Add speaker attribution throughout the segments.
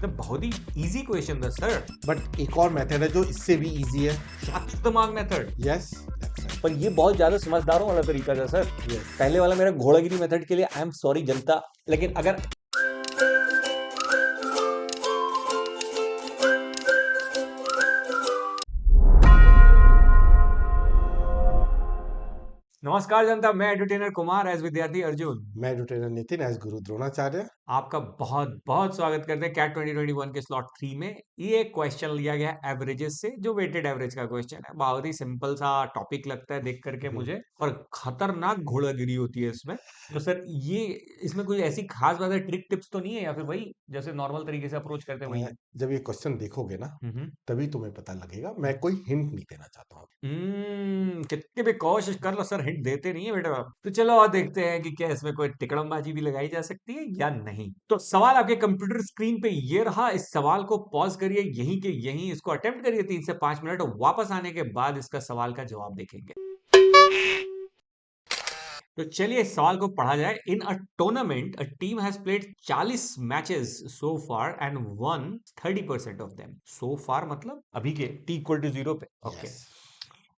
Speaker 1: तो बहुत ही easy question था सर।
Speaker 2: बट एक और मेथड है जो इससे भी इजी है।
Speaker 1: शार्प दिमाग मेथड।
Speaker 2: यस
Speaker 1: पर ये बहुत ज्यादा समझदारों वाला तरीका था सर।
Speaker 2: यस
Speaker 1: पहले वाला मेरा घोड़ागिरी मेथड के लिए आई एम सॉरी जनता, लेकिन अगर नमस्कार जनता, मैं एंटरटेनर कुमार एज विद्यार्थी अर्जुन
Speaker 2: मैं ट्रेनर नितिन एज गुरु द्रोणाचार्य।
Speaker 1: आपका बहुत बहुत स्वागत करते हैं कैट 2021 के स्लॉट 3 में। ये क्वेश्चन लिया गया एवरेजेस से, जो वेटेड एवरेज का क्वेश्चन है। बहुत ही सिंपल सा टॉपिक लगता है देख करके मुझे, और खतरनाक घोड़ागिरी होती है इसमें। तो सर ये इसमें कोई ऐसी खास बात है, ट्रिक टिप्स तो नहीं है, या फिर भाई जैसे नॉर्मल तरीके से अप्रोच करते हैं वही है?
Speaker 2: जब ये क्वेश्चन देखोगे ना
Speaker 1: हम्म
Speaker 2: तभी तुम्हें पता लगेगा। मैं कोई हिंट नहीं देना चाहता हूँ।
Speaker 1: कितनी भी कोशिश कर लो सर, हिंट देते नहीं है बेटा आप। तो चलो और देखते हैं कि क्या इसमें कोई टिकड़मबाजी भी लगाई जा सकती है या नहीं। तो सवाल आपके कंप्यूटर स्क्रीन पे ये रहा। इस सवाल को पॉज करिए यहीं के यहीं, इसको अटेम्प्ट करिए 3 से 5 मिनट, वापस आने के बाद इसका सवाल का जवाब देखेंगे। तो चलिए इस सवाल को पढ़ा जाए। In a tournament a team has played 40 matches so far and won 30% of them. So far मतलब अभी के t = 0 पे। Okay.
Speaker 2: Yes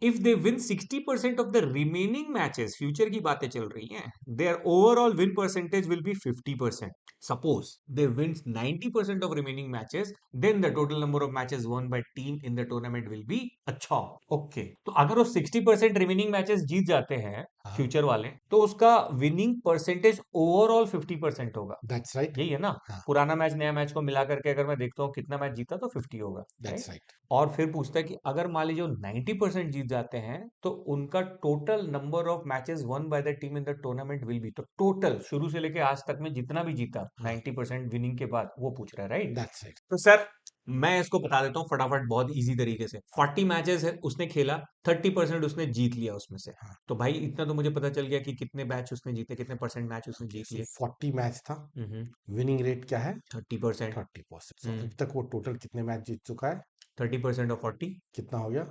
Speaker 1: if they win 60% of the remaining matches, future की बातें चल रही हैं, their overall win percentage will be 50%. Suppose they win 90% of remaining matches, then the total number of matches won by team in the tournament will be अच्छा। Okay, तो अगर वो 60% remaining matches जीत जाते हैं
Speaker 2: हाँ
Speaker 1: फ्यूचर वाले, तो उसका विनिंग परसेंटेज ओवरऑल 50% होगा।
Speaker 2: That's right.
Speaker 1: यही है ना?
Speaker 2: हाँ
Speaker 1: पुराना मैच नया मैच को मिला करके अगर मैं देखता हूँ कितना मैच जीता, तो 50 होगा, राइट?
Speaker 2: That's right.
Speaker 1: और फिर पूछता है कि अगर मान लीजिए 90% जीत जाते हैं, तो उनका total number of matches one by the team in the tournament will be. तो टोटल शुरू से लेके आज तक में जितना भी जीता
Speaker 2: हाँ
Speaker 1: 90% विनिंग के बाद, वो पूछ रहा है, राइट?
Speaker 2: That's right.
Speaker 1: तो सर मैं इसको बता देता हूँ फटाफट, बहुत इजी तरीके से। 40 मैचेस है उसने खेला, 30% उसने जीत लिया उसमें से।
Speaker 2: हाँ
Speaker 1: तो भाई इतना तो मुझे पता चल गया कि कितने मैच उसने जीते, कितने परसेंट मैच उसने
Speaker 2: ओके
Speaker 1: जीत
Speaker 2: सो
Speaker 1: लिए।
Speaker 2: 40 मैच था।
Speaker 1: 30%।
Speaker 2: विनिंग रेट क्या है?
Speaker 1: 30%।
Speaker 2: 30%। सो अभी तक वो टोटल कितने मैच जीत चुका है?
Speaker 1: 30% ऑफ 40,
Speaker 2: कितना हो गया?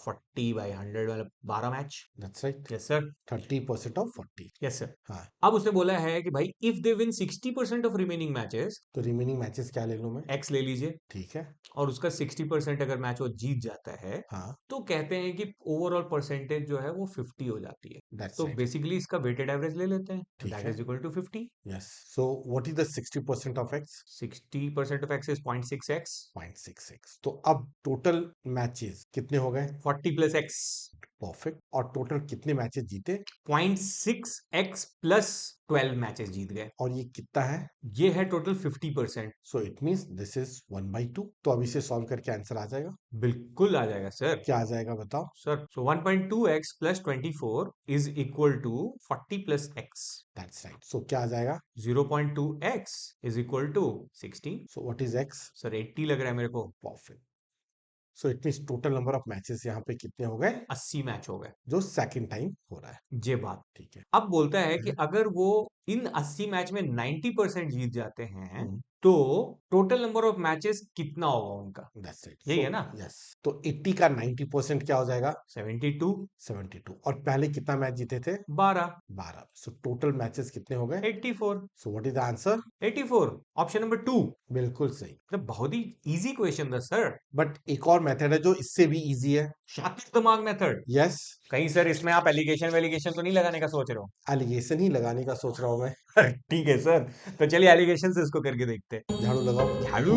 Speaker 1: 40/100 मतलब 12 match.
Speaker 2: That's right.
Speaker 1: Yes sir.
Speaker 2: 30% of 40।
Speaker 1: Yes sir.
Speaker 2: हाँ
Speaker 1: अब उसने बोला है कि भाई if they win 60% of remaining matches,
Speaker 2: तो रिमेनिंग मैचेस क्या ले लूं मैं?
Speaker 1: एक्स ले लीजिए,
Speaker 2: ठीक है।
Speaker 1: और उसका 60% अगर मैच वो जीत जाता है,
Speaker 2: हाँ
Speaker 1: तो कहते हैं कि ओवरऑल परसेंटेज जो है वो 50 हो जाती है।
Speaker 2: दैट्स
Speaker 1: तो
Speaker 2: राइट।
Speaker 1: बेसिकली इसका वेटेड एवरेज ले लेते हैं,
Speaker 2: ठीक
Speaker 1: दैट
Speaker 2: है।
Speaker 1: Is equal to 50।
Speaker 2: Yes so what is the 60% of x?
Speaker 1: 60% of x is 0.6x।
Speaker 2: 0.66। तो अब टोटल मैचेस कितने हो गए?
Speaker 1: 40 प्लस एक्स।
Speaker 2: परफेक्ट। और टोटल कितने मैचेस जीते?
Speaker 1: 0.6x प्लस 12 मैचेस जीत गए।
Speaker 2: और ये कितना है?
Speaker 1: ये है total 50%।
Speaker 2: So it means this is 1/2। तो अब इसे सॉल्व करके आंसर आ जाएगा।
Speaker 1: बिल्कुल आ जाएगा सर।
Speaker 2: क्या आ जाएगा बताओ?
Speaker 1: Sir so 1.2x plus 24 is equal to 40 plus x.
Speaker 2: That's right. So क्या आ जाएगा?
Speaker 1: 0.2x is equal to 16।
Speaker 2: So what is x?
Speaker 1: Sir 80 लग रहा है मेरे को।
Speaker 2: Perfect. So it means total number of matches यहाँ पे कितने हो गए?
Speaker 1: 80 मैच हो गए।
Speaker 2: जो सेकंड टाइम हो रहा है।
Speaker 1: ये बात।
Speaker 2: ठीक है।
Speaker 1: अब बोलता है कि अगर वो इन 80 मैच में 90% जीत जाते हैं,
Speaker 2: हम्म
Speaker 1: तो टोटल नंबर ऑफ मैचेस कितना होगा उनका?
Speaker 2: That's right.
Speaker 1: यही
Speaker 2: सो
Speaker 1: है ना?
Speaker 2: यस तो 80 का 90% क्या हो जाएगा?
Speaker 1: 72।
Speaker 2: 72। और पहले कितना मैच जीते थे?
Speaker 1: 12।
Speaker 2: 12। सो टोटल मैचेस कितने हो गए?
Speaker 1: 84।
Speaker 2: सो what is the answer?
Speaker 1: 84, option number 2।
Speaker 2: बिल्कुल सही।
Speaker 1: मतलब बहुत ही इजी क्वेश्चन था सर।
Speaker 2: बट एक और मेथड है जो इससे भी इजी है।
Speaker 1: शातिर दिमाग मेथड।
Speaker 2: यस
Speaker 1: कहीं सर इसमें आप एलिगेशन वेलिगेशन तो नहीं लगाने का सोच रहे हो?
Speaker 2: एलिगेशन ही लगाने का सोच रहा हूं मैं।
Speaker 1: ठीक है सर, तो चलिए एलिगेशन से इसको करके देखते हैं।
Speaker 2: झाड़ू लगाओ।
Speaker 1: झाड़ू।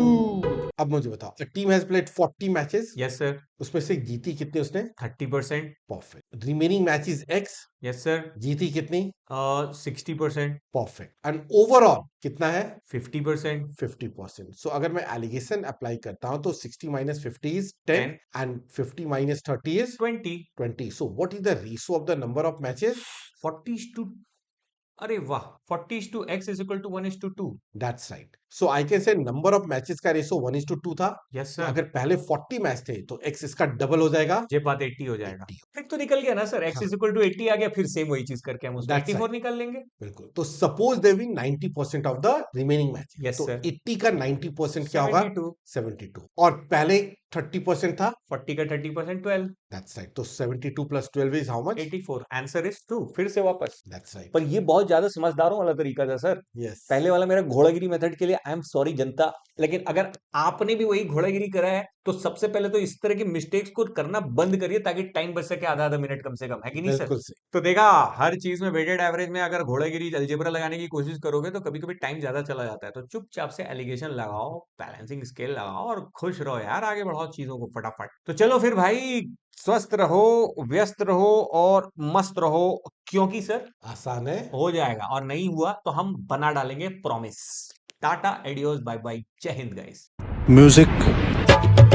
Speaker 2: अब मुझे बताओ team has played 40 matches.
Speaker 1: Yes sir.
Speaker 2: उसमें से जीती कितनी उसने?
Speaker 1: 30%।
Speaker 2: Perfect. Remaining matches x.
Speaker 1: Yes sir.
Speaker 2: जीती कितनी?
Speaker 1: 60%।
Speaker 2: परफेक्ट। एंड ओवरऑल कितना है?
Speaker 1: 50%।
Speaker 2: 50%। सो अगर मैं एलिगेशन अप्लाई करता हूं तो 60 minus 50 is 10
Speaker 1: 10।
Speaker 2: And 50 minus 30 is
Speaker 1: 20।
Speaker 2: 20। So what is the ratio of the number of matches?
Speaker 1: 40 to, अरे वाह, 40 to x is equal to 1:2।
Speaker 2: That's right. So I can say number of matches का ratio 1:2 था।
Speaker 1: Yes
Speaker 2: तो
Speaker 1: sir.
Speaker 2: अगर पहले 40 match थे तो x इसका डबल हो जाएगा।
Speaker 1: ये बात 80 हो जाएगा।
Speaker 2: 80।
Speaker 1: फिर तो निकल गया ना सर, एक्स
Speaker 2: हाँ
Speaker 1: इज इक्वल टू 80 आ गया, फिर सेम वही चीज करके हम उसमें
Speaker 2: दैट्स
Speaker 1: 84
Speaker 2: राइट।
Speaker 1: निकाल लेंगे।
Speaker 2: बिल्कुल। तो suppose they win 90% of the remaining match.
Speaker 1: Yes
Speaker 2: तो
Speaker 1: सर।
Speaker 2: 80 का 90% क्या होगा?
Speaker 1: 72।
Speaker 2: 72। और पहले 30% था।
Speaker 1: 40 का 30% 12।
Speaker 2: That's right. तो 72 plus 12 is how much?
Speaker 1: 84, answer is 2। फिर से वापस।
Speaker 2: That's right.
Speaker 1: पर ये बहुत ज्यादा समझदारों वाला तरीका था सर।
Speaker 2: यस
Speaker 1: पहले वाला मेरा घोड़ागिरी मेथड के लिए आई एम सॉरी जनता, लेकिन अगर आपने भी वही घोड़ागिरी करा है तो सबसे पहले तो इस तरह की मिस्टेक्स को करना बंद करिए ताकि टाइम बच सके आधा आधा मिनट कम से कम, है कि नहीं सर?
Speaker 2: बिल्कुल सही।
Speaker 1: तो देखा, हर चीज में वेटेड एवरेज में अगर घोड़ागिरी अलजेब्रा लगाने की कोशिश करोगे तो कभी कभी टाइम ज्यादा चला जाता है। तो चुपचाप से एलिगेशन लगाओ, बैलेंसिंग स्केल लगाओ और खुश रहो यार, आगे बढ़ाओ चीजों को फटाफट। तो चलो फिर भाई, स्वस्थ रहो, व्यस्त रहो और मस्त रहो, क्योंकि सर
Speaker 2: आसान है।
Speaker 1: हो जाएगा, और नहीं हुआ तो हम बना डालेंगे प्रॉमिस। टाटा, एडियोस, बाय बाय, जय हिंद गाइस।
Speaker 3: म्यूजिक